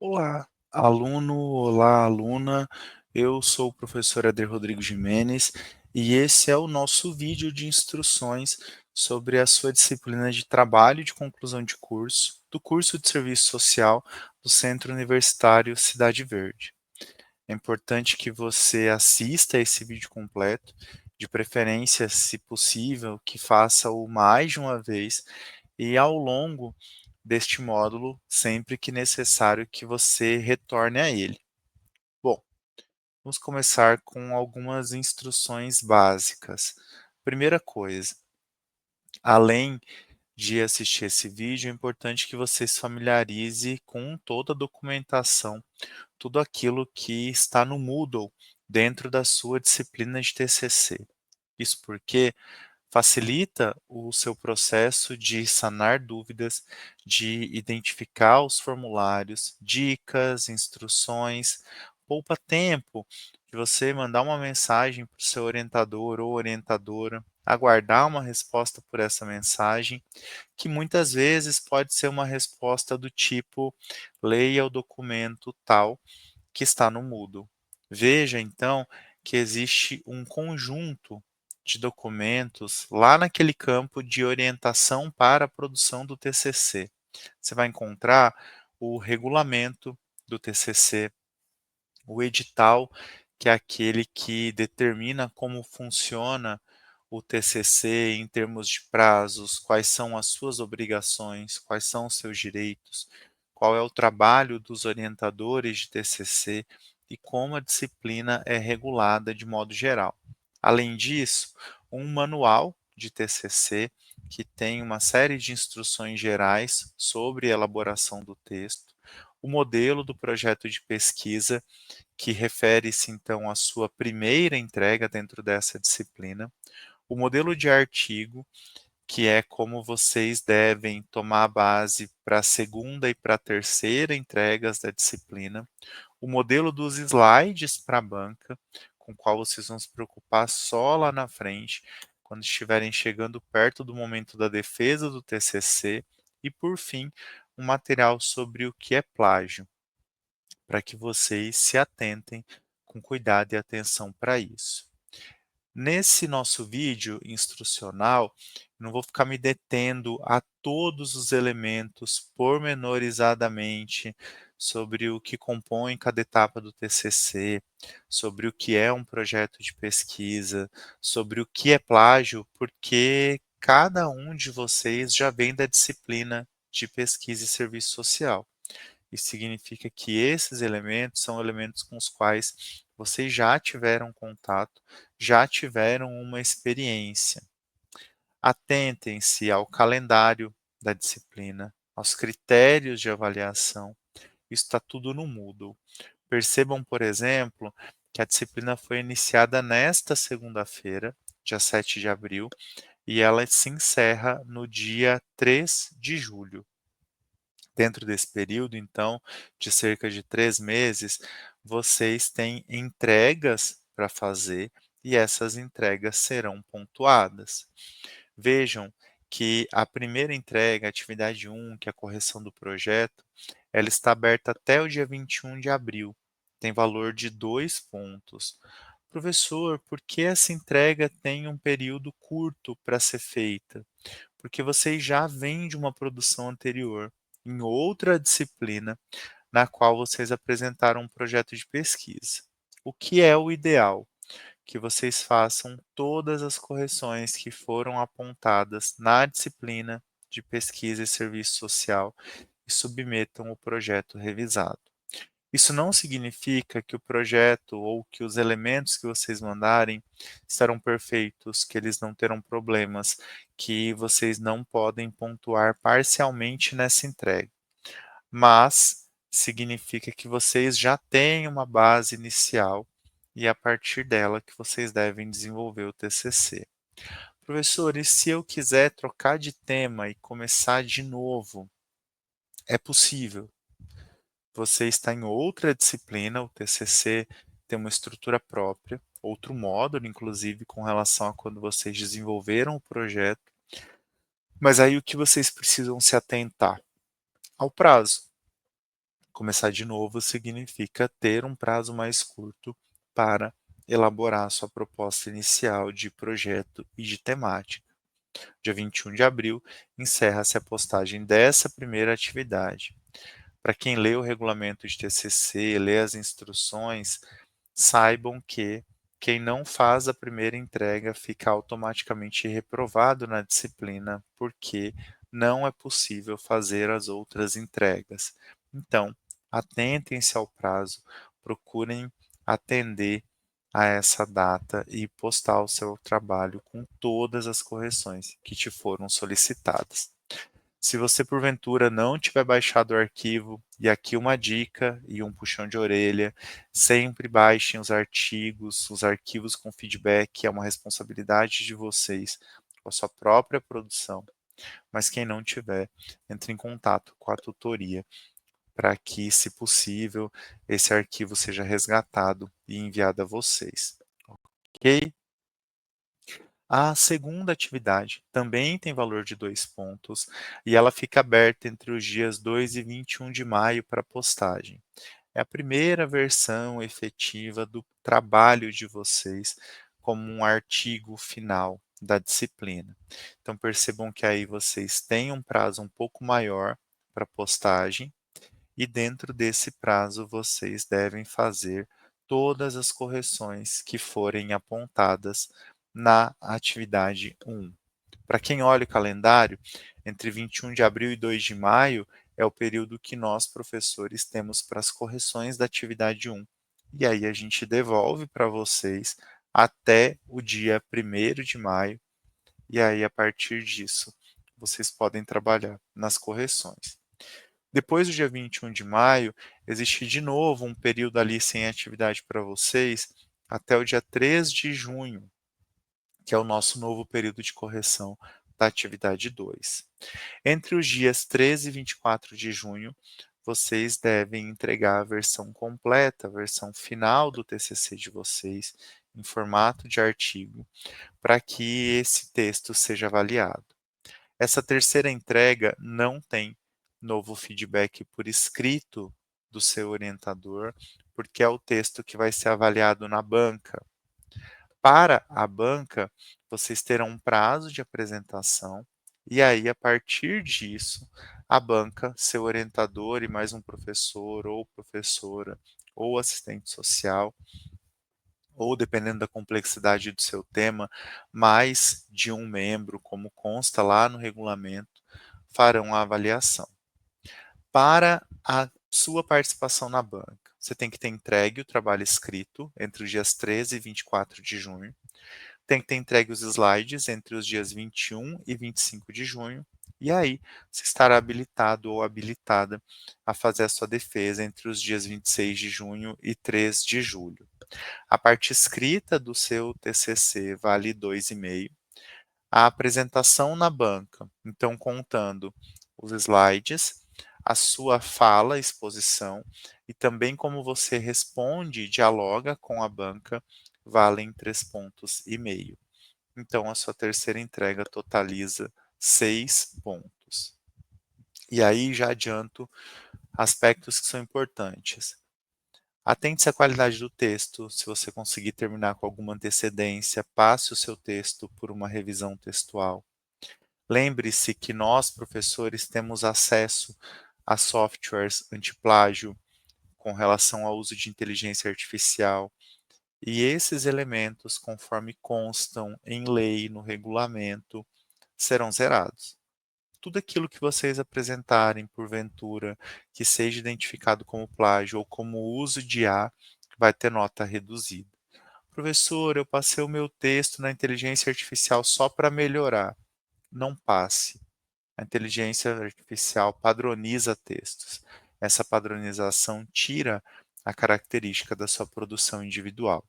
Olá, aluno, olá, aluna. Eu sou o professor Eder Rodrigo Jimenez e esse é o nosso vídeo de instruções sobre a sua disciplina de trabalho de conclusão de curso do curso de Serviço Social do Centro Universitário Cidade Verde. É importante que você assista esse vídeo completo, de preferência, se possível, que faça-o mais de uma vez e ao longo deste módulo, sempre que necessário que você retorne a ele. Bom, vamos começar com algumas instruções básicas. Primeira coisa, além de assistir esse vídeo, é importante que você se familiarize com toda a documentação, tudo aquilo que está no Moodle dentro da sua disciplina de TCC. Isso porque facilita o seu processo de sanar dúvidas, de identificar os formulários, dicas, instruções, poupa tempo de você mandar uma mensagem para o seu orientador ou orientadora, aguardar uma resposta por essa mensagem, que muitas vezes pode ser uma resposta do tipo: leia o documento tal que está no Moodle. Veja, então, que existe um conjunto de documentos lá naquele campo de orientação para a produção do TCC. Você vai encontrar o regulamento do TCC, o edital, que é aquele que determina como funciona o TCC em termos de prazos, quais são as suas obrigações, quais são os seus direitos, qual é o trabalho dos orientadores de TCC e como a disciplina é regulada de modo geral. Além disso, um manual de TCC que tem uma série de instruções gerais sobre a elaboração do texto, o modelo do projeto de pesquisa que refere-se então à sua primeira entrega dentro dessa disciplina, o modelo de artigo, que é como vocês devem tomar a base para a segunda e para a terceira entregas da disciplina, o modelo dos slides para a banca, com o qual vocês vão se preocupar só lá na frente, quando estiverem chegando perto do momento da defesa do TCC, e por fim, um material sobre o que é plágio, para que vocês se atentem com cuidado e atenção para isso. Nesse nosso vídeo instrucional, não vou ficar me detendo a todos os elementos pormenorizadamente sobre o que compõe cada etapa do TCC, sobre o que é um projeto de pesquisa, sobre o que é plágio, porque cada um de vocês já vem da disciplina de pesquisa e serviço social. Isso significa que esses elementos são elementos com os quais vocês já tiveram contato, já tiveram uma experiência. Atentem-se ao calendário da disciplina, aos critérios de avaliação. Isso está tudo no Moodle. Percebam, por exemplo, que a disciplina foi iniciada nesta segunda-feira, dia 7 de abril, e ela se encerra no dia 3 de julho. Dentro desse período, então, de cerca de 3 meses, vocês têm entregas para fazer e essas entregas serão pontuadas. Vejam que a primeira entrega, a atividade 1, que é a correção do projeto, ela está aberta até o dia 21 de abril. Tem valor de 2 pontos. Professor, por que essa entrega tem um período curto para ser feita? Porque vocês já vêm de uma produção anterior, em outra disciplina, na qual vocês apresentaram um projeto de pesquisa. O que é o ideal? Que vocês façam todas as correções que foram apontadas na disciplina de pesquisa e serviço social e submetam o projeto revisado. Isso não significa que o projeto ou que os elementos que vocês mandarem estarão perfeitos, que eles não terão problemas, que vocês não podem pontuar parcialmente nessa entrega, mas significa que vocês já têm uma base inicial e é a partir dela que vocês devem desenvolver o TCC. Professor, e se eu quiser trocar de tema e começar de novo? É possível. Você está em outra disciplina, o TCC tem uma estrutura própria, outro módulo, inclusive, com relação a quando vocês desenvolveram o projeto, mas aí o que vocês precisam se atentar? Ao prazo. Começar de novo significa ter um prazo mais curto para elaborar a sua proposta inicial de projeto e de temática. Dia 21 de abril, encerra-se a postagem dessa primeira atividade. Para quem lê o regulamento de TCC, lê as instruções, saibam que quem não faz a primeira entrega fica automaticamente reprovado na disciplina, porque não é possível fazer as outras entregas. Então, atentem-se ao prazo, procurem atender a essa data e postar o seu trabalho com todas as correções que te foram solicitadas. Se você porventura não tiver baixado o arquivo, e aqui uma dica e um puxão de orelha, sempre baixem os arquivos com feedback, é uma responsabilidade de vocês com a sua própria produção. Mas quem não tiver, entre em contato com a tutoria para que, se possível, esse arquivo seja resgatado e enviado a vocês. Ok? A segunda atividade também tem valor de 2 pontos e ela fica aberta entre os dias 2 e 21 de maio para postagem. É a primeira versão efetiva do trabalho de vocês como um artigo final da disciplina. Então percebam que aí vocês têm um prazo um pouco maior para postagem e dentro desse prazo vocês devem fazer todas as correções que forem apontadas na atividade 1. Para quem olha o calendário, entre 21 de abril e 2 de maio é o período que nós, professores, temos para as correções da atividade 1. E aí a gente devolve para vocês até o dia 1º de maio, e aí a partir disso vocês podem trabalhar nas correções. Depois do dia 21 de maio, existe de novo um período ali sem atividade para vocês, até o dia 3 de junho, que é o nosso novo período de correção da atividade 2. Entre os dias 13 e 24 de junho, vocês devem entregar a versão completa, a versão final do TCC de vocês, em formato de artigo, para que esse texto seja avaliado. Essa terceira entrega não tem novo feedback por escrito do seu orientador, porque é o texto que vai ser avaliado na banca. Para a banca, vocês terão um prazo de apresentação, e aí, a partir disso, a banca, seu orientador e mais um professor ou professora ou assistente social, ou dependendo da complexidade do seu tema, mais de um membro, como consta lá no regulamento, farão a avaliação. Para a sua participação na banca, você tem que ter entregue o trabalho escrito entre os dias 13 e 24 de junho, tem que ter entregue os slides entre os dias 21 e 25 de junho, e aí você estará habilitado ou habilitada a fazer a sua defesa entre os dias 26 de junho e 3 de julho. A parte escrita do seu TCC vale 2,5. A apresentação na banca, então contando os slides, a sua fala, exposição e também como você responde e dialoga com a banca, valem 3,5 pontos. Então a sua terceira entrega totaliza 6 pontos. E aí já adianto aspectos que são importantes. Atente-se à qualidade do texto. Se você conseguir terminar com alguma antecedência, passe o seu texto por uma revisão textual. Lembre-se que nós, professores, temos acesso a softwares antiplágio com relação ao uso de inteligência artificial, e esses elementos, conforme constam em lei, no regulamento, serão zerados. Tudo aquilo que vocês apresentarem, porventura, que seja identificado como plágio ou como uso de IA, vai ter nota reduzida. Professor, eu passei o meu texto na inteligência artificial só para melhorar. Não passe. A inteligência artificial padroniza textos. Essa padronização tira a característica da sua produção individual.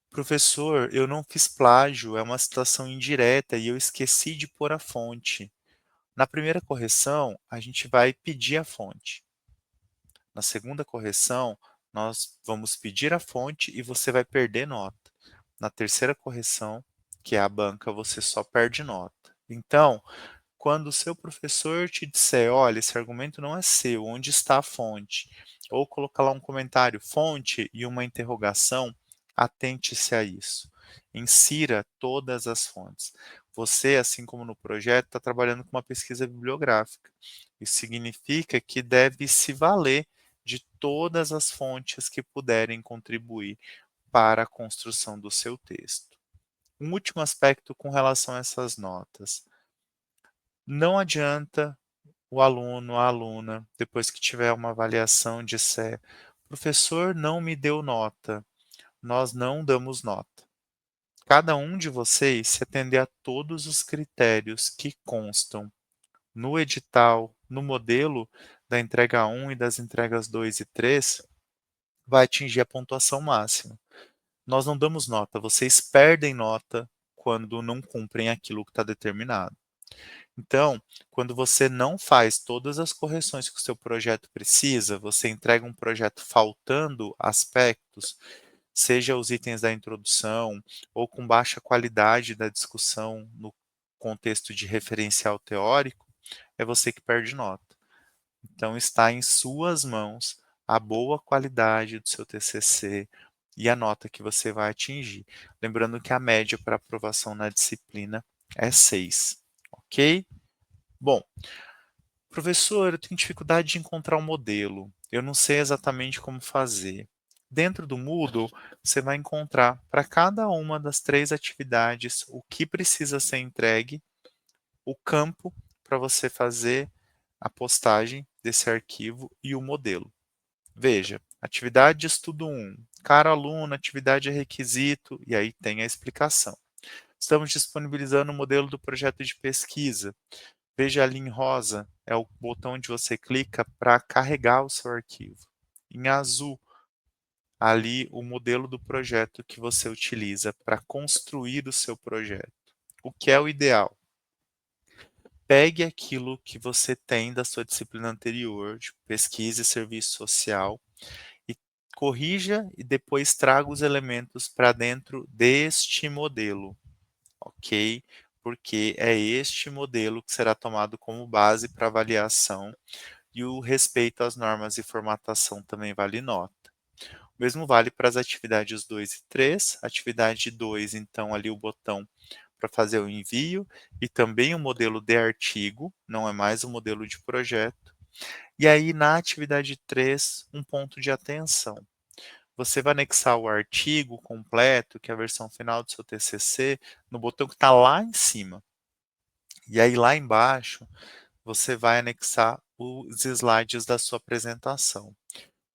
Professor, eu não fiz plágio, é uma citação indireta e eu esqueci de pôr a fonte. Na primeira correção, a gente vai pedir a fonte. Na segunda correção, nós vamos pedir a fonte e você vai perder nota. Na terceira correção, que é a banca, você só perde nota. Então, Quando o seu professor te disser: "Olha, esse argumento não é seu, onde está a fonte?", ou colocar lá um comentário, fonte e uma interrogação, atente-se a isso. Insira todas as fontes. Você, assim como no projeto, está trabalhando com uma pesquisa bibliográfica. Isso significa que deve se valer de todas as fontes que puderem contribuir para a construção do seu texto. Um último aspecto com relação a essas notas. Não adianta o aluno, a aluna, depois que tiver uma avaliação, disser: "Professor não me deu nota". Nós não damos nota. Cada um de vocês, se atender a todos os critérios que constam no edital, no modelo da entrega 1 e das entregas 2 e 3, vai atingir a pontuação máxima. Nós não damos nota, vocês perdem nota quando não cumprem aquilo que está determinado. Então, quando você não faz todas as correções que o seu projeto precisa, você entrega um projeto faltando aspectos, seja os itens da introdução ou com baixa qualidade da discussão no contexto de referencial teórico, é você que perde nota. Então, está em suas mãos a boa qualidade do seu TCC e a nota que você vai atingir. Lembrando que a média para aprovação na disciplina é 6, ok? Bom, professor, eu tenho dificuldade de encontrar um modelo. Eu não sei exatamente como fazer. Dentro do Moodle, você vai encontrar para cada uma das 3 atividades o que precisa ser entregue, o campo para você fazer a postagem desse arquivo e o modelo. Veja, atividade de estudo 1, cara aluno, atividade é requisito, e aí tem a explicação. Estamos disponibilizando o modelo do projeto de pesquisa. Veja ali em rosa, é o botão onde você clica para carregar o seu arquivo. Em azul, ali o modelo do projeto que você utiliza para construir o seu projeto. O que é o ideal? Pegue aquilo que você tem da sua disciplina anterior, de pesquisa e serviço social, e corrija e depois traga os elementos para dentro deste modelo, ok? Porque é este modelo que será tomado como base para avaliação e o respeito às normas de formatação também vale nota. O mesmo vale para as atividades 2 e 3. Atividade 2, então, ali o botão para fazer o envio e também o modelo de artigo, não é mais o modelo de projeto. E aí, na atividade 3, um ponto de atenção. Você vai anexar o artigo completo, que é a versão final do seu TCC, no botão que está lá em cima. E aí, lá embaixo, você vai anexar os slides da sua apresentação.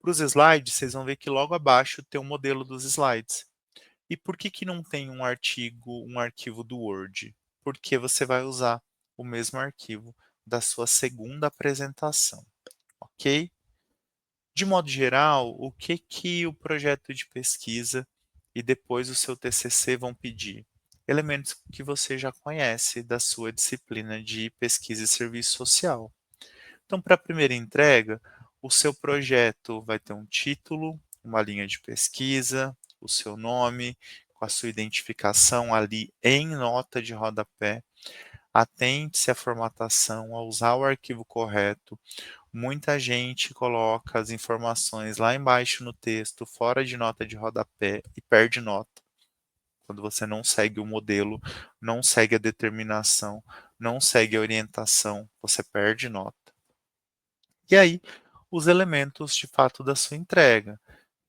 Para os slides, vocês vão ver que logo abaixo tem o modelo dos slides. E por que que não tem um arquivo do Word? Porque você vai usar o mesmo arquivo da sua segunda apresentação, ok? De modo geral, o que que o projeto de pesquisa e depois o seu TCC vão pedir? Elementos que você já conhece da sua disciplina de pesquisa e serviço social. Então, para a primeira entrega, o seu projeto vai ter um título, uma linha de pesquisa, o seu nome, com a sua identificação ali em nota de rodapé. Atente-se à formatação, a usar o arquivo correto. Muita gente coloca as informações lá embaixo no texto, fora de nota de rodapé e perde nota. Quando você não segue o modelo, não segue a determinação, não segue a orientação, você perde nota. E aí, os elementos de fato da sua entrega: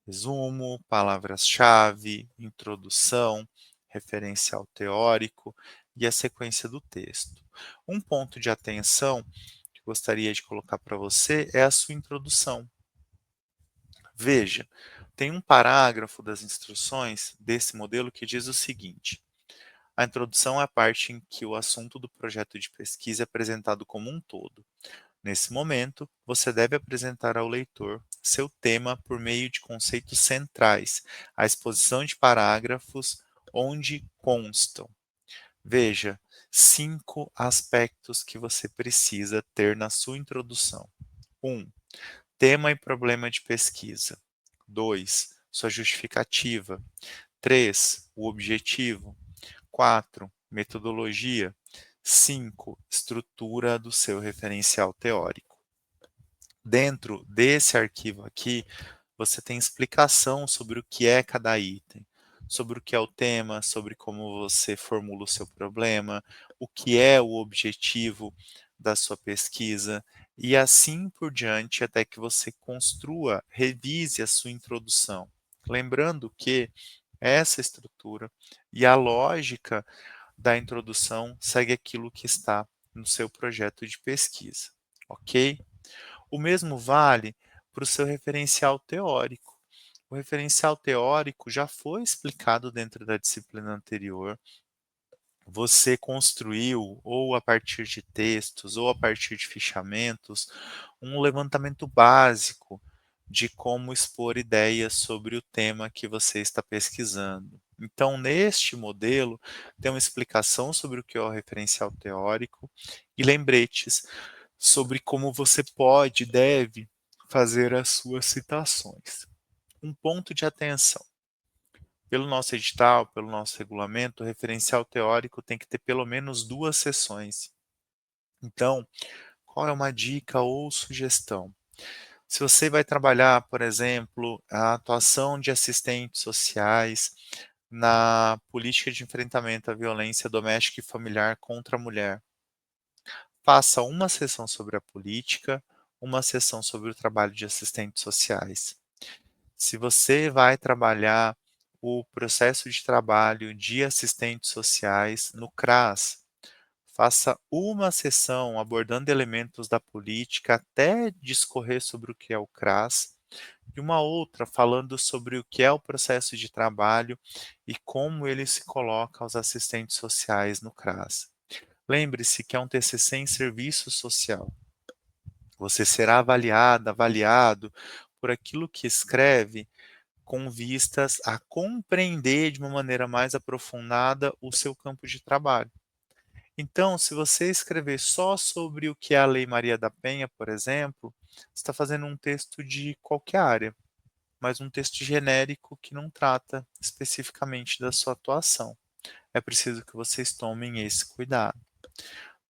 resumo, palavras-chave, introdução, referencial teórico e a sequência do texto. Um ponto de atenção que gostaria de colocar para você é a sua introdução. Veja, tem um parágrafo das instruções desse modelo que diz o seguinte: a introdução é a parte em que o assunto do projeto de pesquisa é apresentado como um todo. Nesse momento, você deve apresentar ao leitor seu tema por meio de conceitos centrais, a exposição de parágrafos onde constam. Veja, 5 aspectos que você precisa ter na sua introdução. 1. Tema e problema de pesquisa. 2. Sua justificativa. 3. O objetivo. 4. Metodologia. 5. Estrutura do seu referencial teórico. Dentro desse arquivo aqui, você tem explicação sobre o que é cada item, sobre o que é o tema, sobre como você formula o seu problema, o que é o objetivo da sua pesquisa e assim por diante até que você construa, revise a sua introdução. Lembrando que essa estrutura e a lógica da introdução segue aquilo que está no seu projeto de pesquisa, ok? O mesmo vale para o seu referencial teórico. O referencial teórico já foi explicado dentro da disciplina anterior. Você construiu, ou a partir de textos, ou a partir de fichamentos, um levantamento básico de como expor ideias sobre o tema que você está pesquisando. Então, neste modelo, tem uma explicação sobre o que é o referencial teórico e lembretes sobre como você pode e deve fazer as suas citações. Um ponto de atenção. Pelo nosso edital, pelo nosso regulamento, o referencial teórico tem que ter pelo menos 2 sessões. Então, qual é uma dica ou sugestão? Se você vai trabalhar, por exemplo, a atuação de assistentes sociais na política de enfrentamento à violência doméstica e familiar contra a mulher, faça uma sessão sobre a política, uma sessão sobre o trabalho de assistentes sociais. Se você vai trabalhar o processo de trabalho de assistentes sociais no CRAS, faça uma sessão abordando elementos da política até discorrer sobre o que é o CRAS, e uma outra falando sobre o que é o processo de trabalho e como ele se coloca aos assistentes sociais no CRAS. Lembre-se que é um TCC em serviço social. Você será avaliado por aquilo que escreve com vistas a compreender de uma maneira mais aprofundada o seu campo de trabalho. Então, se você escrever só sobre o que é a Lei Maria da Penha, por exemplo, você está fazendo um texto de qualquer área, mas um texto genérico que não trata especificamente da sua atuação. É preciso que vocês tomem esse cuidado.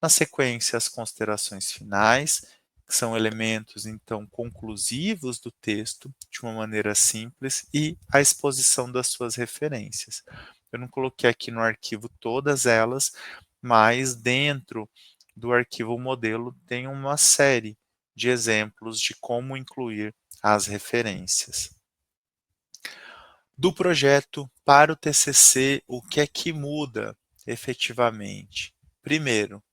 Na sequência, as considerações finais, que são elementos então conclusivos do texto, de uma maneira simples, e a exposição das suas referências. Eu não coloquei aqui no arquivo todas elas, mas dentro do arquivo modelo tem uma série de exemplos de como incluir as referências. Do projeto para o TCC, o que é que muda efetivamente? Primeiro,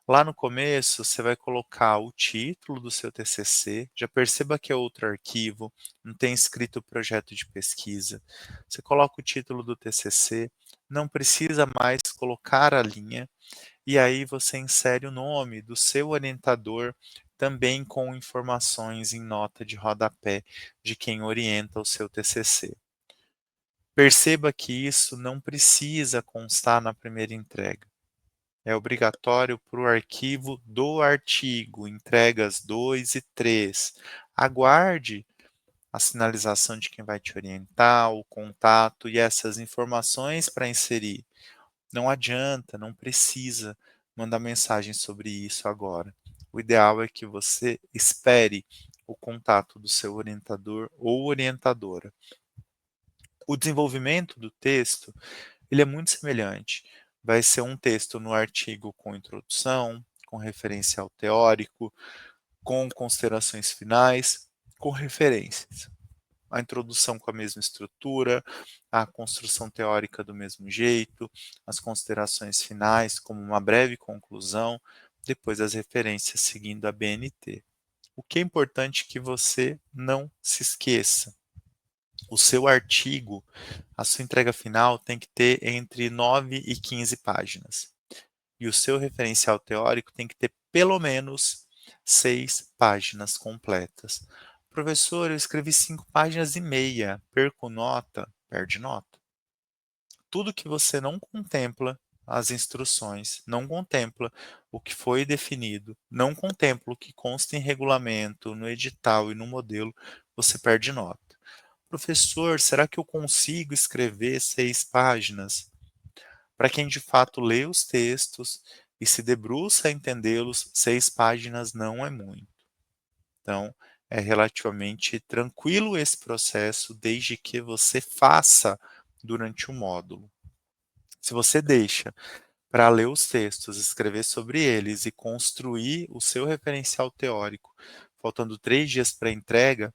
lá no começo, você vai colocar o título do seu TCC, já perceba que é outro arquivo, não tem escrito projeto de pesquisa. Você coloca o título do TCC, não precisa mais colocar a linha, e aí você insere o nome do seu orientador, também com informações em nota de rodapé de quem orienta o seu TCC. Perceba que isso não precisa constar na primeira entrega. É obrigatório para o arquivo do artigo, entregas 2 e 3. Aguarde a sinalização de quem vai te orientar, o contato e essas informações para inserir. Não adianta, não precisa mandar mensagem sobre isso agora. O ideal é que você espere o contato do seu orientador ou orientadora. O desenvolvimento do texto ele é muito semelhante. Vai ser um texto no artigo com introdução, com referencial teórico, com considerações finais, com referências. A introdução com a mesma estrutura, a construção teórica do mesmo jeito, as considerações finais como uma breve conclusão, depois as referências seguindo a BNT. O que é importante que você não se esqueça. O seu artigo, a sua entrega final tem que ter entre 9 e 15 páginas. E o seu referencial teórico tem que ter pelo menos 6 páginas completas. Professor, eu escrevi 5 páginas e meia, perco nota, perde nota. Tudo que você não contempla as instruções, não contempla o que foi definido, não contempla o que consta em regulamento, no edital e no modelo, você perde nota. Professor, será que eu consigo escrever 6 páginas? Para quem de fato lê os textos e se debruça a entendê-los, 6 páginas não é muito. Então, é relativamente tranquilo esse processo, desde que você faça durante o módulo. Se você deixa para ler os textos, escrever sobre eles e construir o seu referencial teórico, faltando 3 dias para a entrega,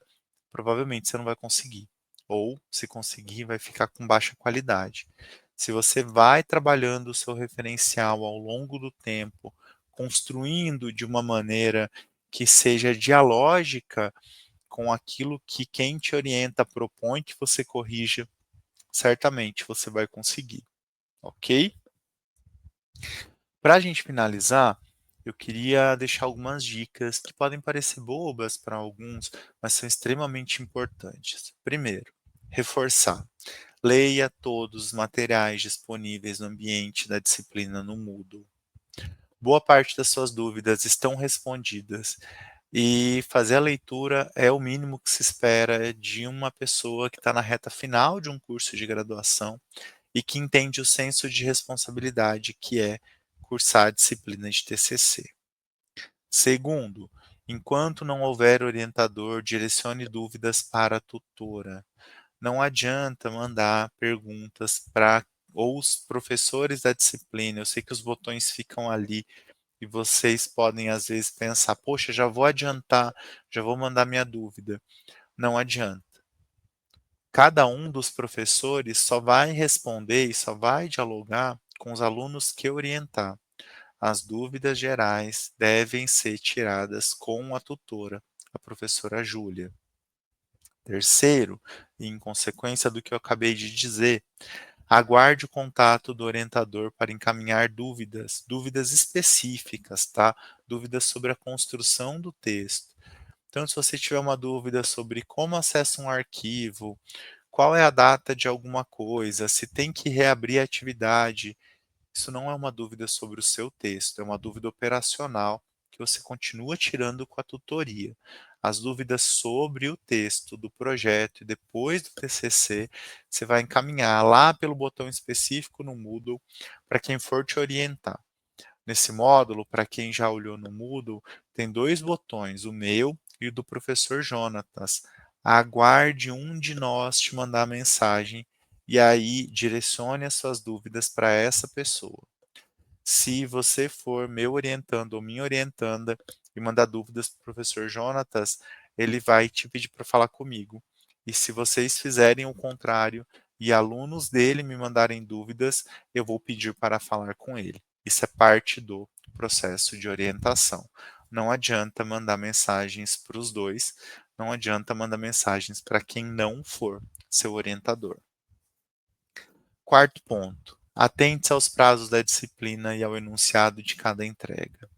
provavelmente você não vai conseguir. Ou, se conseguir, vai ficar com baixa qualidade. Se você vai trabalhando o seu referencial ao longo do tempo, construindo de uma maneira que seja dialógica com aquilo que quem te orienta propõe que você corrija, certamente você vai conseguir, ok? Para a gente finalizar, eu queria deixar algumas dicas que podem parecer bobas para alguns, mas são extremamente importantes. Primeiro, reforçar. Leia todos os materiais disponíveis no ambiente da disciplina no Moodle. Boa parte das suas dúvidas estão respondidas e fazer a leitura é o mínimo que se espera de uma pessoa que está na reta final de um curso de graduação e que entende o senso de responsabilidade que é cursar a disciplina de TCC. Segundo, enquanto não houver orientador, direcione dúvidas para a tutora. Não adianta mandar perguntas para ou os professores da disciplina. Eu sei que os botões ficam ali e vocês podem às vezes pensar: poxa, já vou adiantar, já vou mandar minha dúvida. Não adianta. Cada um dos professores só vai responder e só vai dialogar com os alunos que orientar. As dúvidas gerais devem ser tiradas com a tutora, a professora Júlia. Terceiro, e em consequência do que eu acabei de dizer, aguarde o contato do orientador para encaminhar dúvidas, dúvidas específicas, tá? Dúvidas sobre a construção do texto. Então, se você tiver uma dúvida sobre como acessa um arquivo, qual é a data de alguma coisa, se tem que reabrir a atividade, isso não é uma dúvida sobre o seu texto, é uma dúvida operacional que você continua tirando com a tutoria. As dúvidas sobre o texto do projeto e depois do TCC, você vai encaminhar lá pelo botão específico no Moodle para quem for te orientar. Nesse módulo, para quem já olhou no Moodle, tem 2 botões, o meu e o do professor Jonatas. Aguarde um de nós te mandar mensagem e aí direcione as suas dúvidas para essa pessoa. Se você for meu orientando ou minha orientanda e mandar dúvidas para o professor Jonatas, ele vai te pedir para falar comigo. E se vocês fizerem o contrário e alunos dele me mandarem dúvidas, eu vou pedir para falar com ele. Isso é parte do processo de orientação. Não adianta mandar mensagens para os dois, não adianta mandar mensagens para quem não for seu orientador. Quarto ponto: atente-se aos prazos da disciplina e ao enunciado de cada entrega.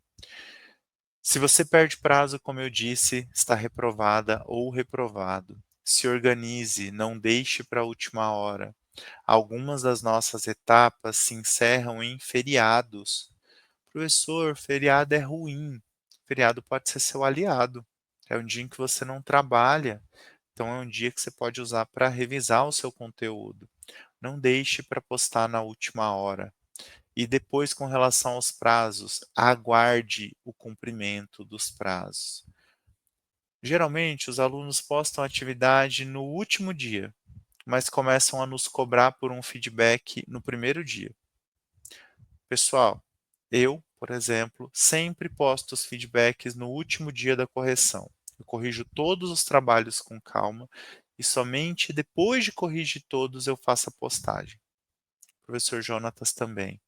Se você perde prazo, como eu disse, está reprovada ou reprovado. Se organize, não deixe para a última hora. Algumas das nossas etapas se encerram em feriados. Professor, feriado é ruim. Feriado pode ser seu aliado. É um dia em que você não trabalha. Então é um dia que você pode usar para revisar o seu conteúdo. Não deixe para postar na última hora. E depois, com relação aos prazos, aguarde o cumprimento dos prazos. Geralmente, os alunos postam a atividade no último dia, mas começam a nos cobrar por um feedback no primeiro dia. Pessoal, eu, por exemplo, sempre posto os feedbacks no último dia da correção. Eu corrijo todos os trabalhos com calma e somente depois de corrigir todos eu faço a postagem. O professor Jonatas também.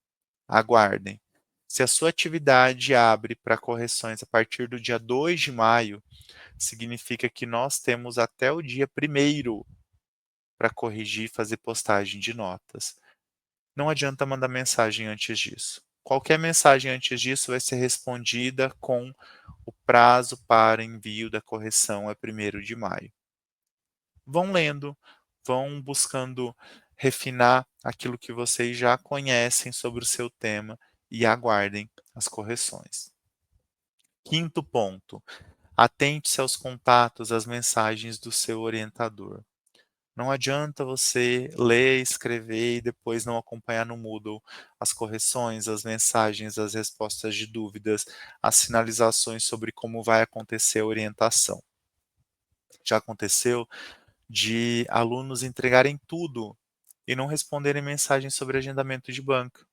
Aguardem. Se a sua atividade abre para correções a partir do dia 2 de maio, significa que nós temos até o dia 1º para corrigir e fazer postagem de notas. Não adianta mandar mensagem antes disso. Qualquer mensagem antes disso vai ser respondida com o prazo para envio da correção é 1º de maio. Vão lendo, vão buscando refinar aquilo que vocês já conhecem sobre o seu tema e aguardem as correções. Quinto ponto: atente-se aos contatos, às mensagens do seu orientador. Não adianta você ler, escrever e depois não acompanhar no Moodle as correções, as mensagens, as respostas de dúvidas, as sinalizações sobre como vai acontecer a orientação. Já aconteceu de alunos entregarem tudo e não responderem mensagens sobre agendamento de banca.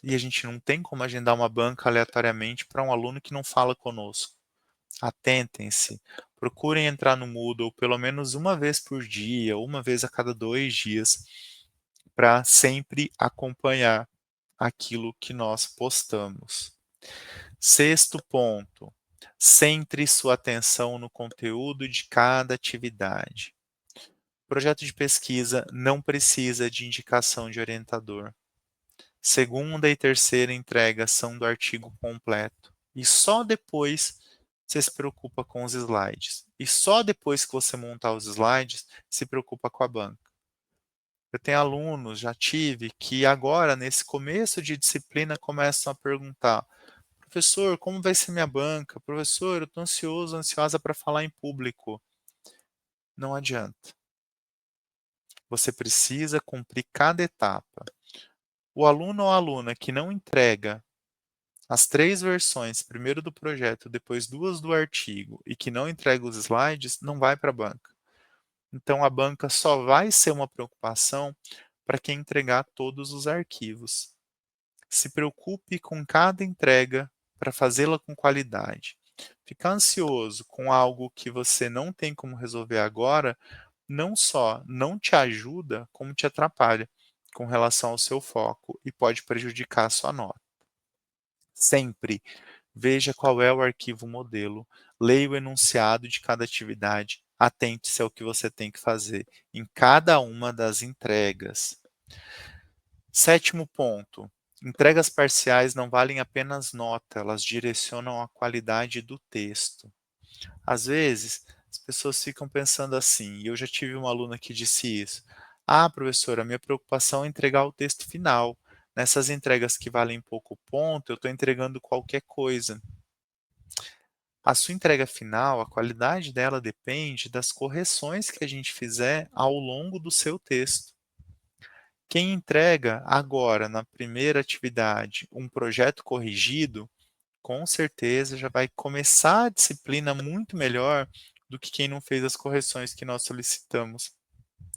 E a gente não tem como agendar uma banca aleatoriamente para um aluno que não fala conosco. Atentem-se, procurem entrar no Moodle pelo menos uma vez por dia, uma vez a cada 2 dias, para sempre acompanhar aquilo que nós postamos. Sexto ponto, centre sua atenção no conteúdo de cada atividade. Projeto de pesquisa não precisa de indicação de orientador. Segunda e terceira entrega são do artigo completo. E só depois você se preocupa com os slides. E só depois que você montar os slides, se preocupa com a banca. Eu tenho alunos, já tive, que agora, nesse começo de disciplina, começam a perguntar: professor, como vai ser minha banca? Professor, eu estou ansioso, ansiosa para falar em público. Não adianta. Você precisa cumprir cada etapa. O aluno ou aluna que não entrega as 3 versões, primeiro do projeto, depois 2 do artigo, e que não entrega os slides, não vai para a banca. Então a banca só vai ser uma preocupação para quem entregar todos os arquivos. Se preocupe com cada entrega para fazê-la com qualidade. Ficar ansioso com algo que você não tem como resolver agora, não só não te ajuda, como te atrapalha com relação ao seu foco e pode prejudicar a sua nota. Sempre veja qual é o arquivo modelo, leia o enunciado de cada atividade, atente-se ao que você tem que fazer em cada uma das entregas. Sétimo ponto, entregas parciais não valem apenas nota, elas direcionam a qualidade do texto. Às vezes, as pessoas ficam pensando assim, e eu já tive uma aluna que disse isso: ah, professora, minha preocupação é entregar o texto final. Nessas entregas que valem pouco ponto, eu estou entregando qualquer coisa. A sua entrega final, a qualidade dela depende das correções que a gente fizer ao longo do seu texto. Quem entrega agora, na primeira atividade, um projeto corrigido, com certeza já vai começar a disciplina muito melhor do que quem não fez as correções que nós solicitamos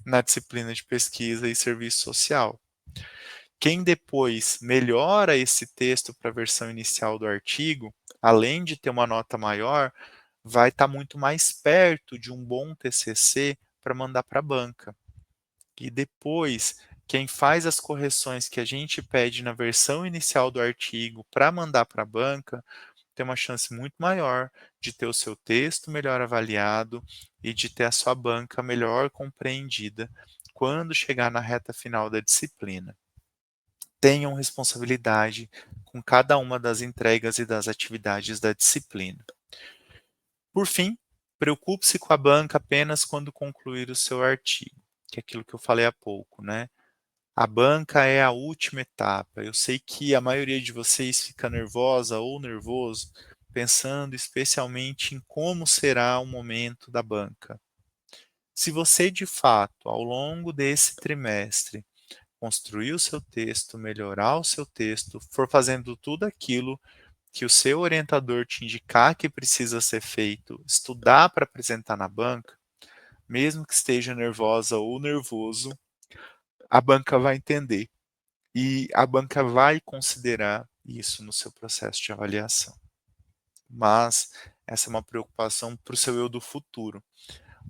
na disciplina de pesquisa e serviço social. Quem depois melhora esse texto para a versão inicial do artigo, além de ter uma nota maior, vai estar muito mais perto de um bom TCC para mandar para a banca. E depois, quem faz as correções que a gente pede na versão inicial do artigo para mandar para a banca, tem uma chance muito maior de ter o seu texto melhor avaliado e de ter a sua banca melhor compreendida quando chegar na reta final da disciplina. Tenham responsabilidade com cada uma das entregas e das atividades da disciplina. Por fim, preocupe-se com a banca apenas quando concluir o seu artigo, que é aquilo que eu falei há pouco, né? A banca é a última etapa. Eu sei que a maioria de vocês fica nervosa ou nervoso pensando especialmente em como será o momento da banca. Se você de fato, ao longo desse trimestre, construir o seu texto, melhorar o seu texto, for fazendo tudo aquilo que o seu orientador te indicar que precisa ser feito, estudar para apresentar na banca, mesmo que esteja nervosa ou nervoso, a banca vai entender e a banca vai considerar isso no seu processo de avaliação. Mas essa é uma preocupação para o seu eu do futuro,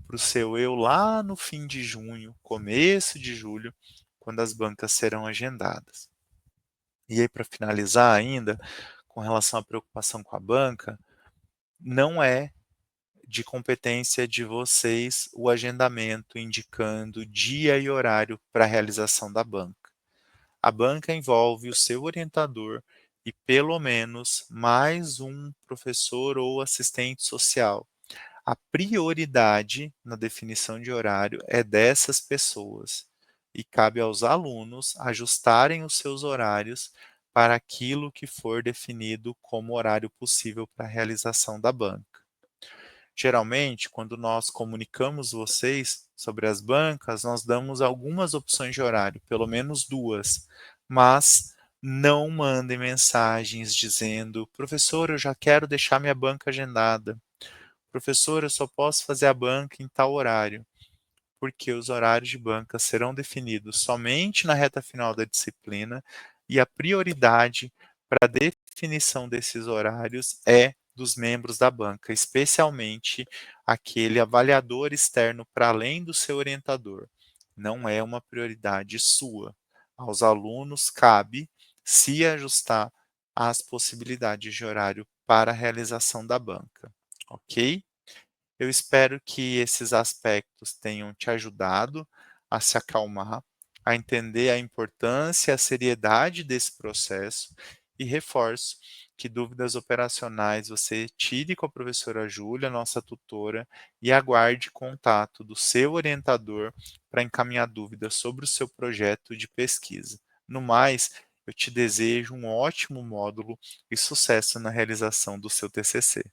para o seu eu lá no fim de junho, começo de julho, quando as bancas serão agendadas. E aí, para finalizar ainda, com relação à preocupação com a banca, não é de competência de vocês o agendamento indicando dia e horário para a realização da banca. A banca envolve o seu orientador e pelo menos mais um professor ou assistente social. A prioridade na definição de horário é dessas pessoas e cabe aos alunos ajustarem os seus horários para aquilo que for definido como horário possível para a realização da banca. Geralmente, quando nós comunicamos vocês sobre as bancas, nós damos algumas opções de horário, pelo menos 2, mas não mandem mensagens dizendo: "Professor, eu já quero deixar minha banca agendada. Professor, eu só posso fazer a banca em tal horário", porque os horários de banca serão definidos somente na reta final da disciplina e a prioridade para a definição desses horários é dos membros da banca, especialmente aquele avaliador externo para além do seu orientador. Não é uma prioridade sua. Aos alunos cabe se ajustar às possibilidades de horário para a realização da banca, ok? Eu espero que esses aspectos tenham te ajudado a se acalmar, a entender a importância e a seriedade desse processo e reforço que dúvidas operacionais você tire com a professora Júlia, nossa tutora, e aguarde contato do seu orientador para encaminhar dúvidas sobre o seu projeto de pesquisa. No mais, eu te desejo um ótimo módulo e sucesso na realização do seu TCC.